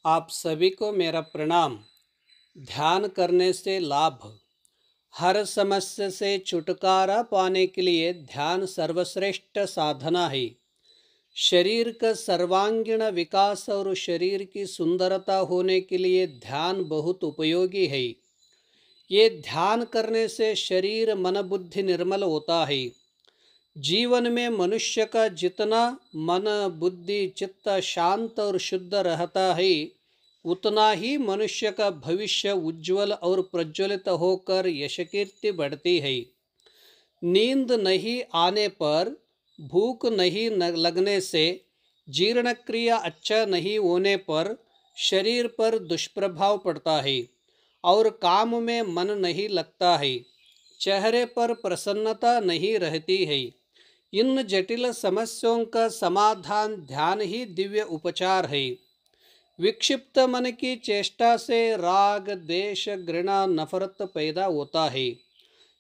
आप सभी को मेरा प्रणाम। ध्यान करने से लाभ। हर समस्या से छुटकारा पाने के लिए ध्यान सर्वश्रेष्ठ साधना है। शरीर का सर्वांगीण विकास और शरीर की सुंदरता होने के लिए ध्यान बहुत उपयोगी है। ये ध्यान करने से शरीर मन बुद्धि निर्मल होता है। जीवन में मनुष्य का जितना मन बुद्धि चित्त शांत और शुद्ध रहता है, उतना ही मनुष्य का भविष्य उज्जवल और प्रज्वलित होकर यश कीर्ति बढ़ती है। नींद नहीं आने पर, भूख नहीं लगने से, जीर्ण क्रिया अच्छा नहीं होने पर शरीर पर दुष्प्रभाव पड़ता है और काम में मन नहीं लगता है। चेहरे पर प्रसन्नता नहीं रहती है। इन जटिल समस्याओं का समाधान ध्यान ही दिव्य उपचार है। विक्षिप्त मन की चेष्टा से राग द्वेष घृणा नफरत पैदा होता है।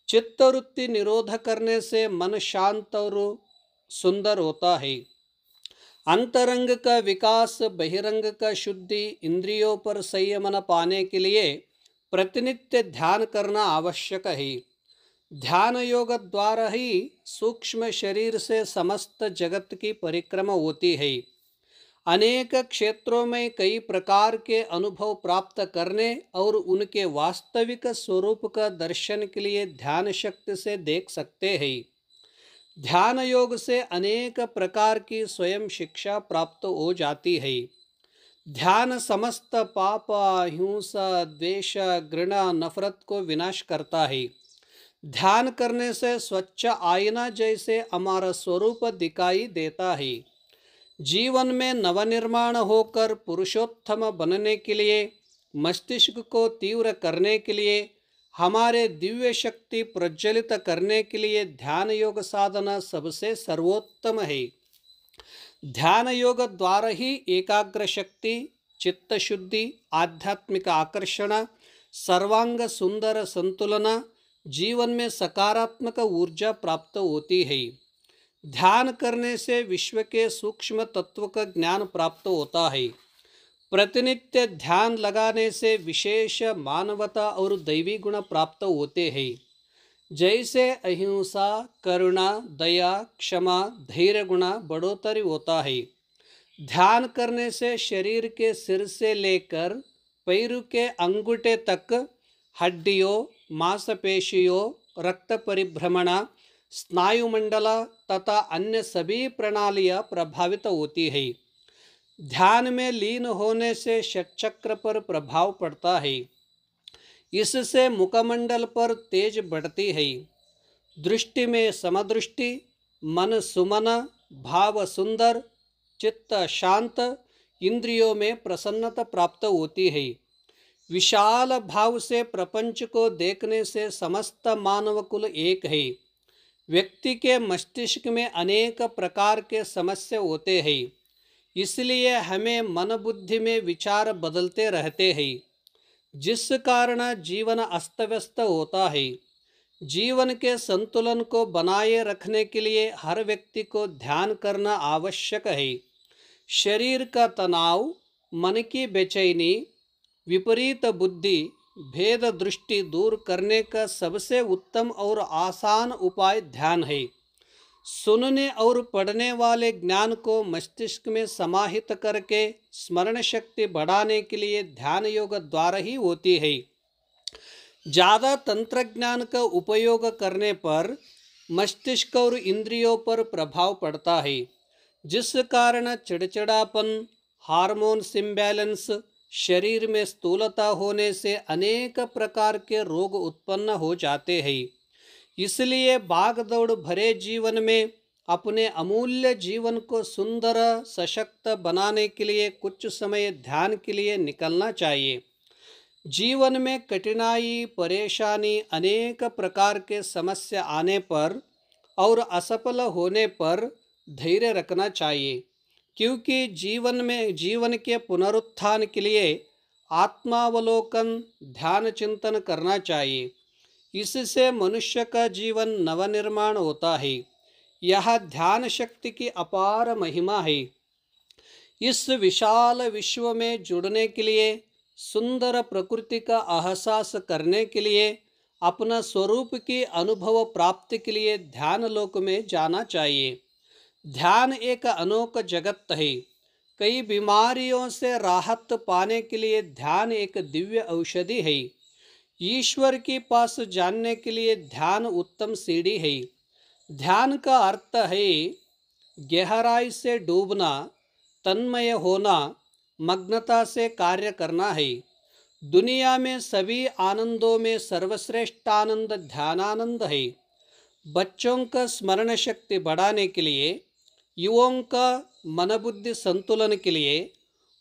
चित्तवृत्ति निरोध करने से मन शांत और सुंदर होता है। अंतरंग का विकास, बहिरंग का शुद्धि, इंद्रियों पर संयमन पाने के लिए प्रतिनित्य ध्यान करना आवश्यक है। ध्यान योग द्वारा ही सूक्ष्म शरीर से समस्त जगत की परिक्रमा होती है। अनेक क्षेत्रों में कई प्रकार के अनुभव प्राप्त करने और उनके वास्तविक स्वरूप का दर्शन के लिए ध्यान शक्ति से देख सकते हैं। ध्यान योग से अनेक प्रकार की स्वयं शिक्षा प्राप्त हो जाती है। ध्यान समस्त पाप, हिंसा, द्वेष, घृणा, नफरत को विनाश करता है। ध्यान करने से स्वच्छ आईना जैसे हमारा स्वरूप दिखाई देता है। जीवन में नवनिर्माण होकर पुरुषोत्तम बनने के लिए, मस्तिष्क को तीव्र करने के लिए, हमारे दिव्य शक्ति प्रज्वलित करने के लिए ध्यान योग साधना सबसे सर्वोत्तम है। ध्यान योग द्वारा ही एकाग्र शक्ति, चित्त शुद्धि, आध्यात्मिक आकर्षण, सर्वांग सुंदर संतुलन, जीवन में सकारात्मक ऊर्जा प्राप्त होती है। ध्यान करने से विश्व के सूक्ष्म तत्व का ज्ञान प्राप्त होता है। प्रतिनित्य ध्यान लगाने से विशेष मानवता और दैवी गुण प्राप्त होते हैं, जैसे अहिंसा, करुणा, दया, क्षमा, धैर्य गुण बढ़ोतरी होता है। ध्यान करने से शरीर के सिर से लेकर पैरों के अंगूठे तक हड्डियों, मांसपेशियों, रक्त परिभ्रमण, स्नायुमंडल तथा अन्य सभी प्रणालियां प्रभावित होती है। ध्यान में लीन होने से षटचक्र पर प्रभाव पड़ता है। इससे मुखमंडल पर तेज बढ़ती है। दृष्टि में समदृष्टि, मन सुमन, भाव सुंदर, चित्त शांत, इंद्रियों में प्रसन्नता प्राप्त होती है। विशाल भाव से प्रपंच को देखने से समस्त मानव कुल एक है। व्यक्ति के मस्तिष्क में अनेक प्रकार के समस्या होते हैं, इसलिए हमें मन बुद्धि में विचार बदलते रहते हैं, जिस कारण जीवन अस्त व्यस्त होता है। जीवन के संतुलन को बनाए रखने के लिए हर व्यक्ति को ध्यान करना आवश्यक है। शरीर का तनाव, मन की बेचैनी, विपरीत बुद्धि, भेद दृष्टि दूर करने का सबसे उत्तम और आसान उपाय ध्यान है। सुनने और पढ़ने वाले ज्ञान को मस्तिष्क में समाहित करके स्मरण शक्ति बढ़ाने के लिए ध्यान योग द्वारा ही होती है। ज़्यादा तंत्र ज्ञान का उपयोग करने पर मस्तिष्क और इंद्रियों पर प्रभाव पड़ता है, जिस कारण चिड़चिड़ापन, हार्मोन्स इम्बैलेंस, शरीर में स्थूलता होने से अनेक प्रकार के रोग उत्पन्न हो जाते हैं। इसलिए भागदौड़ भरे जीवन में अपने अमूल्य जीवन को सुंदर सशक्त बनाने के लिए कुछ समय ध्यान के लिए निकलना चाहिए। जीवन में कठिनाई, परेशानी, अनेक प्रकार के समस्या आने पर और असफल होने पर धैर्य रखना चाहिए, क्योंकि जीवन के पुनरुत्थान के लिए आत्मावलोकन, ध्यान चिंतन करना चाहिए। इससे मनुष्य का जीवन नवनिर्माण होता है। यह ध्यान शक्ति की अपार महिमा है। इस विशाल विश्व में जुड़ने के लिए, सुंदर प्रकृति का एहसास करने के लिए, अपना स्वरूप की अनुभव प्राप्ति के लिए ध्यान लोक में जाना चाहिए। ध्यान एक अनोखा जगत है। कई बीमारियों से राहत पाने के लिए ध्यान एक दिव्य औषधि है। ईश्वर के पास जानने के लिए ध्यान उत्तम सीढ़ी है। ध्यान का अर्थ है गहराई से डूबना, तन्मय होना, मग्नता से कार्य करना है। दुनिया में सभी आनंदों में सर्वश्रेष्ठ आनंद ध्यानानंद है। बच्चों का स्मरण शक्ति बढ़ाने के लिए, युवाओं का मनोबुद्धि संतुलन के लिए,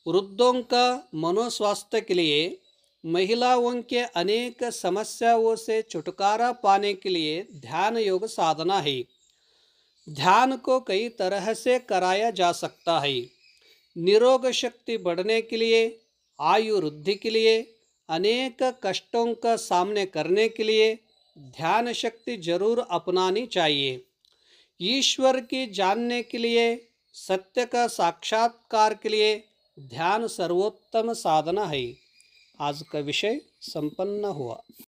वृद्धों का मनोस्वास्थ्य के लिए, महिलाओं के अनेक समस्याओं से छुटकारा पाने के लिए ध्यान योग साधना है। ध्यान को कई तरह से कराया जा सकता है। निरोग शक्ति बढ़ने के लिए, आयु वृद्धि के लिए, अनेक कष्टों का सामने करने के लिए ध्यान शक्ति जरूर अपनानी चाहिए। ईश्वर की जानने के लिए, सत्य का साक्षात्कार के लिए ध्यान सर्वोत्तम साधना है। आज का विषय संपन्न हुआ।